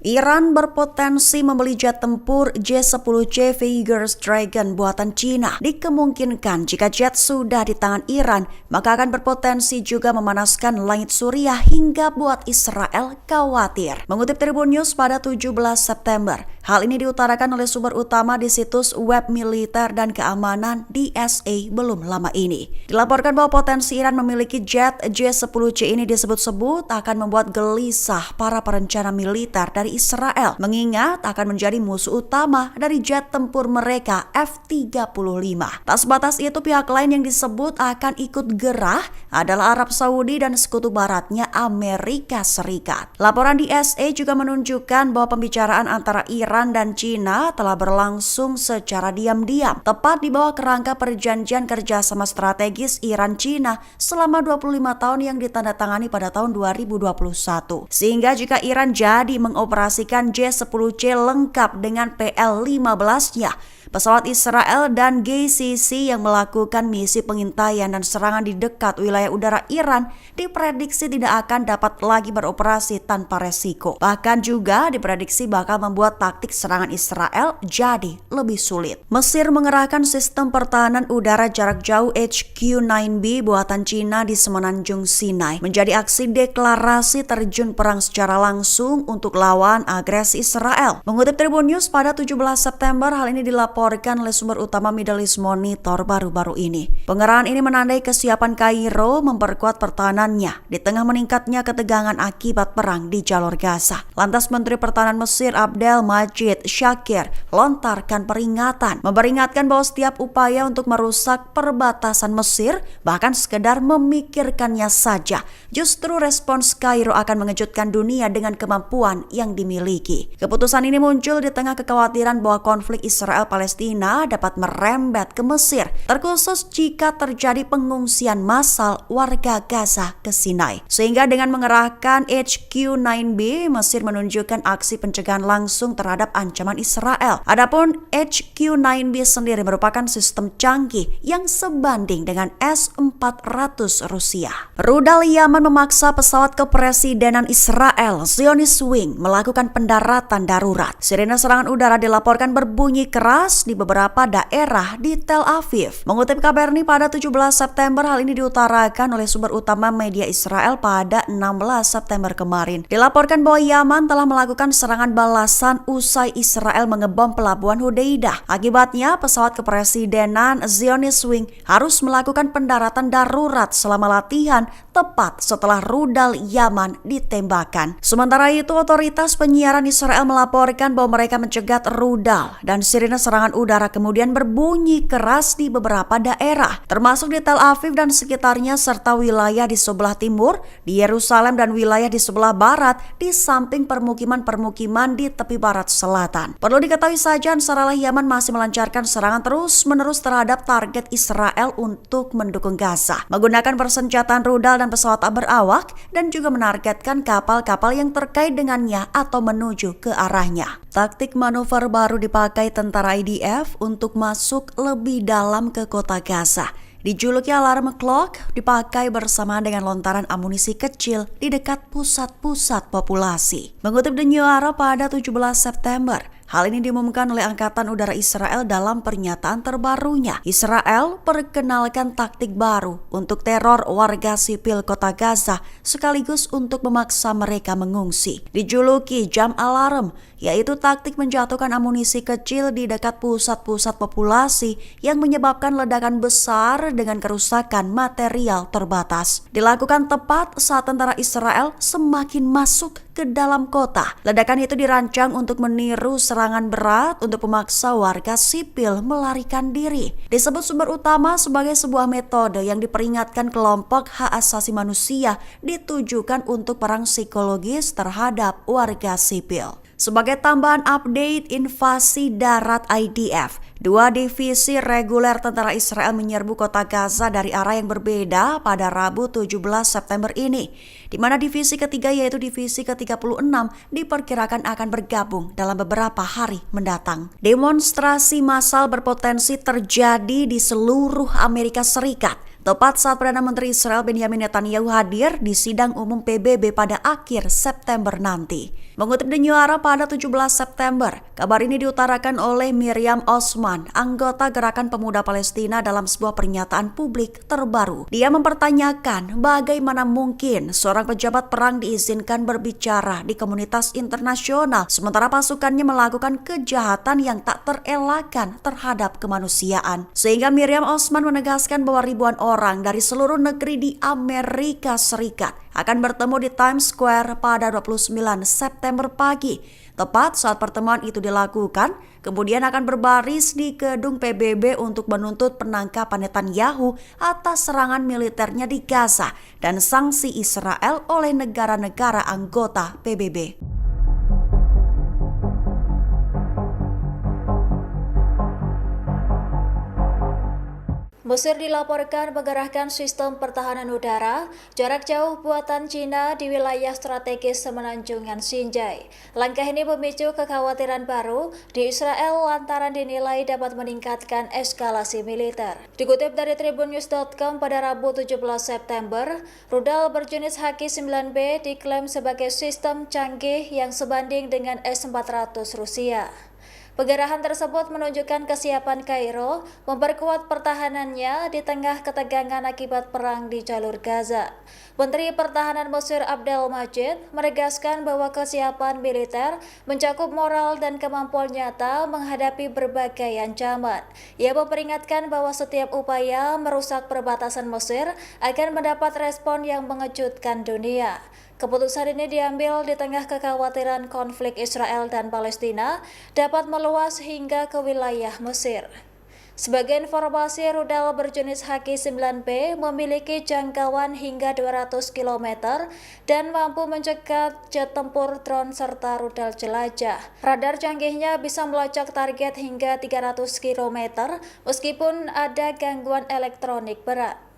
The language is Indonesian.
Iran berpotensi membeli jet tempur J-10C Vigorous Dragon buatan Cina. Dikemungkinkan jika jet sudah di tangan Iran, maka akan berpotensi juga memanaskan langit Suriah hingga buat Israel khawatir. Mengutip Tribun News pada 17 September, hal ini diutarakan oleh sumber utama di situs web militer dan keamanan DSA belum lama ini. Dilaporkan bahwa potensi Iran memiliki jet J-10C ini disebut-sebut akan membuat gelisah para perencana militer dari Israel, mengingat akan menjadi musuh utama dari jet tempur mereka F-35. Tak sebatas itu, pihak lain yang disebut akan ikut gerah adalah Arab Saudi dan sekutu baratnya Amerika Serikat. Laporan DSA juga menunjukkan bahwa pembicaraan antara Iran dan Cina telah berlangsung secara diam-diam, tepat di bawah kerangka perjanjian kerjasama strategis Iran-Cina selama 25 tahun yang ditandatangani pada tahun 2021. Sehingga jika Iran jadi mengoperasikan J-10C lengkap dengan PL-15-nya, pesawat Israel dan GCC yang melakukan misi pengintaian dan serangan di dekat wilayah udara Iran diprediksi tidak akan dapat lagi beroperasi tanpa resiko. Bahkan juga diprediksi bakal membuat taktik serangan Israel jadi lebih sulit. Mesir mengerahkan sistem pertahanan udara jarak jauh HQ-9B buatan Cina di Semenanjung Sinai menjadi aksi deklarasi terjun perang secara langsung untuk lawan agresi Israel. Mengutip Tribun News pada 17 September, hal ini dilaporkan oleh sumber utama Middle East Monitor baru-baru ini. Pengerahan ini menandai kesiapan Kairo memperkuat pertahanannya di tengah meningkatnya ketegangan akibat perang di jalur Gaza. Lantas Menteri Pertahanan Mesir Abdel Majid Shakir lontarkan peringatan, memperingatkan bahwa setiap upaya untuk merusak perbatasan Mesir, bahkan sekedar memikirkannya saja, justru respons Kairo akan mengejutkan dunia dengan kemampuan yang dimiliki. Keputusan ini muncul di tengah kekhawatiran bahwa konflik Israel-Palestina dapat merembet ke Mesir, terkhusus jika terjadi pengungsian massal warga Gaza ke Sinai. Sehingga dengan mengerahkan HQ-9B, Mesir menunjukkan aksi pencegahan langsung terhadap ancaman Israel. Adapun HQ-9B sendiri merupakan sistem canggih yang sebanding dengan S-400 Rusia. Rudal Yaman memaksa pesawat kepresidenan Israel, Zionist Wing, melakukan pendaratan darurat. Sirene serangan udara dilaporkan berbunyi keras di beberapa daerah di Tel Aviv. Mengutip Kabarni pada 17 September, hal ini diutarakan oleh sumber utama media Israel pada 16 September kemarin. Dilaporkan bahwa Yaman telah melakukan serangan balasan usai Israel mengebom pelabuhan Hudeidah. Akibatnya, pesawat kepresidenan Zionist Wing harus melakukan pendaratan darurat selama latihan tepat setelah rudal Yaman ditembakkan. Sementara itu, otoritas penyiaran Israel melaporkan bahwa mereka mencegat rudal dan sirine serangan udara kemudian berbunyi keras di beberapa daerah, termasuk di Tel Aviv dan sekitarnya serta wilayah di sebelah timur, di Yerusalem dan wilayah di sebelah barat di samping permukiman-permukiman di tepi barat selatan. Perlu diketahui saja, Ansarallah Yaman masih melancarkan serangan terus-menerus terhadap target Israel untuk mendukung Gaza, menggunakan persenjataan rudal dan pesawat tak berawak dan juga menargetkan kapal-kapal yang terkait dengannya atau menuju ke arahnya. Taktik manuver baru dipakai tentara IDF untuk masuk lebih dalam ke kota Gaza. Dijuluki alarm clock, dipakai bersamaan dengan lontaran amunisi kecil di dekat pusat-pusat populasi. Mengutip The New Era pada 17 September, hal ini diumumkan oleh Angkatan Udara Israel dalam pernyataan terbarunya. Israel perkenalkan taktik baru untuk teror warga sipil kota Gaza sekaligus untuk memaksa mereka mengungsi. Dijuluki jam alarm, yaitu taktik menjatuhkan amunisi kecil di dekat pusat-pusat populasi yang menyebabkan ledakan besar dengan kerusakan material terbatas. Dilakukan tepat saat tentara Israel semakin masuk ke dalam kota. Ledakan itu dirancang untuk meniru serangan berat untuk memaksa warga sipil melarikan diri. Disebut sumber utama sebagai sebuah metode yang diperingatkan kelompok hak asasi manusia ditujukan untuk perang psikologis terhadap warga sipil. Sebagai tambahan update invasi darat IDF, 2 divisi reguler tentara Israel menyerbu kota Gaza dari arah yang berbeda pada Rabu 17 September ini, di mana divisi ketiga yaitu divisi ke-36 diperkirakan akan bergabung dalam beberapa hari mendatang. Demonstrasi massal berpotensi terjadi di seluruh Amerika Serikat, tepat saat Perdana Menteri Israel Benjamin Netanyahu hadir di sidang umum PBB pada akhir September nanti. Mengutip The New Era pada 17 September, kabar ini diutarakan oleh Miriam Osman, anggota Gerakan Pemuda Palestina dalam sebuah pernyataan publik terbaru. Dia mempertanyakan bagaimana mungkin seorang pejabat perang diizinkan berbicara di komunitas internasional sementara pasukannya melakukan kejahatan yang tak terelakkan terhadap kemanusiaan. Sehingga Miriam Osman menegaskan bahwa ribuan orang dari seluruh negeri di Amerika Serikat akan bertemu di Times Square pada 29 September pagi. Tepat saat pertemuan itu dilakukan, kemudian akan berbaris di gedung PBB untuk menuntut penangkapan Netanyahu atas serangan militernya di Gaza dan sanksi Israel oleh negara-negara anggota PBB. Mesir dilaporkan mengerahkan sistem pertahanan udara jarak jauh buatan Cina di wilayah strategis semenanjungan Sinjai. Langkah ini memicu kekhawatiran baru di Israel lantaran dinilai dapat meningkatkan eskalasi militer. Dikutip dari tribunnews.com pada Rabu 17 September, rudal berjenis Haki-9B diklaim sebagai sistem canggih yang sebanding dengan S-400 Rusia. Penggerahan tersebut menunjukkan kesiapan Kairo memperkuat pertahanannya di tengah ketegangan akibat perang di jalur Gaza. Menteri Pertahanan Mesir Abdel Majid menegaskan bahwa kesiapan militer mencakup moral dan kemampuan nyata menghadapi berbagai ancaman. Ia memperingatkan bahwa setiap upaya merusak perbatasan Mesir akan mendapat respon yang mengejutkan dunia. Keputusan ini diambil di tengah kekhawatiran konflik Israel dan Palestina dapat meluas hingga ke wilayah Mesir. Sebagai informasi, rudal berjenis Haki-9B memiliki jangkauan hingga 200 km dan mampu mencegat jet tempur, drone, serta rudal jelajah. Radar canggihnya bisa melacak target hingga 300 km meskipun ada gangguan elektronik berat.